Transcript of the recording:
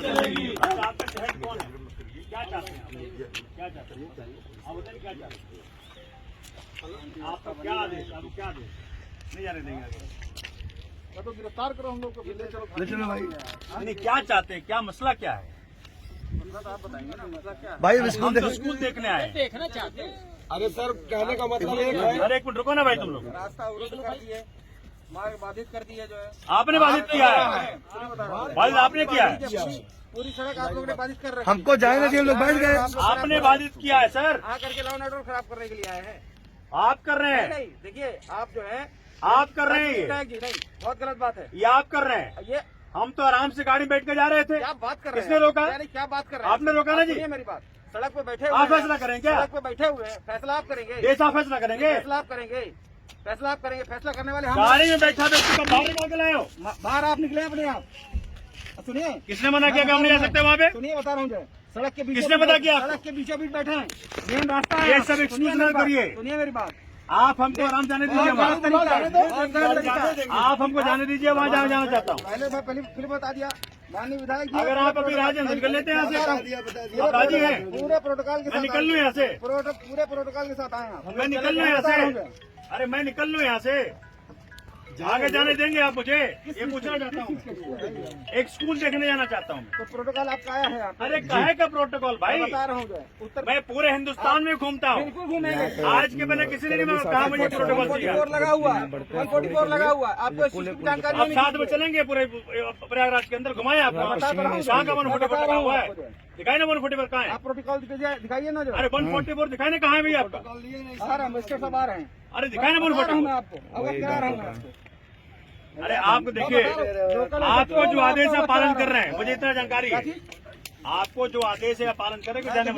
चलेगी। आपका हेड कौन है? क्या चाहते हैं आप? क्या चाहते हैं आप बताइए, क्या चाहते हैं? आपका क्या आदेश? आपको क्या आदेश? नहीं जाने देंगे आगे। तो गिरफ्तार करो हम लोग को, ले चलो भाई नहीं, क्या चाहते हैं? क्या मसला क्या है? मसला तो आप बताएंगे ना, मसला क्या है? भाई हम तो स्कूल देखने आए हैं। देखना चाहते हैं। अरे सर, कहने का मतलब ये है। अरे एक मिनट रुको ना भाई, तुम लोग रास्ता अवरुद्ध कर दिए, मार्ग बाधित कर दिया जो है। आपने बाधित किया है। बाधित आपने किया है। पूरी सड़क आप लोगों ने बाधित कर रखी है। हमको जाने दिए, हम लोग बैठ गए। आपने बाधित किया है सर। आकर के लॉ एंड ऑर्डर खराब करने के लिए आए हैं। आप कर रहे हैं। नहीं, देखिए आप जो है आप कर रहे हैं। नहीं, बहुत गलत बात है ये आप कर रहे हैं। ये। हम तो आराम से गाड़ी में बैठ के जा रहे थे। क्या बात कर रहे हैं? किसने रोका? क्या बात कर रहे हैं? आपने रोका ना जी। सुनिए मेरी बात, सड़क पे बैठे हुए आप हैं। फैसला करेंगे क्या? सड़क पे बैठे हुए हैं, फैसला आप करेंगे। देश आप फैसला करेंगे। फैसला आप करेंगे, फैसला आप करेंगे। फैसला करने वाले हम। गाड़ी में बैठा व्यक्ति को बाहर निकाल के लाए हो। बाहर आप निकले अपने आप। सुनिए, किसने मना किया कि हम नहीं जा सकते वहाँ पे? सुनिए बता रहा हूँ जो सड़क के बीच, किसने पता किया आपको? सड़क के बीचों बीच बैठे हैं, मेन रास्ता है। ये सब एक्सक्यूज ना करिए। सुनिए मेरी बात, आप हमको आराम जाने दीजिए। बहुत गलत तरीका है, बहुत गलत तरीका है। आप हमको जाने दीजिए, वहाँ जहाँ जाना चाहता हूँ। पहले मैं फिर बता दिया, माननीय विधायक जी। अगर आप अभी राजी हैं तो निकल लेते हैं यहाँ से। आप राजी हैं? पूरे प्रोटोकॉल के मैं साथ निकल लूँ यहाँ से। पूरे प्रोटोकॉल के साथ आए हैं आप। मैं निकल लूँ यहाँ से। अरे मैं निकल लूँ यहाँ से। आगे जाने देंगे आप मुझे? ये पूछना चाहता हूँ। एक स्कूल देखने जाना चाहता हूँ। तो प्रोटोकॉल आपका आया है आप। अरे काहे का प्रोटोकॉल भाई? बता रहा हूँ जो उत्तर। मैं पूरे हिंदुस्तान में घूमता हूँ। बिल्कुल घूमेंगे। आज के पहले किसी ने नहीं कहा मुझे प्रोटोकॉल चाहिए। 144 लगा हुआ है, 144 लगा हुआ है। आपको इस चीज की जानकारी अब नहीं। साथ में चलेंगे पूरे प्रयागराज के अंदर, घुमाए आपको। कहाँ का 144 लगा हुआ है? दिखाई ना 144 कहाँ है? आप प्रोटोकॉल दिखाइए ना जो। अरे 144 दिखाई ना कहाँ है भैया आपका? आ रहा है, मिस्टर साहब आ रहे हैं। अरे दिखाई ना बता रहा हूँ 144। मैं आपको, अवगत करा रहा हूँ मैं आपको। अरे आपको देखिए, आपको जो आदेश है पालन कर रहे हैं, मुझे इतना जानकारी है। आपको जो आदेश है पालन कर रहे हैं, जाने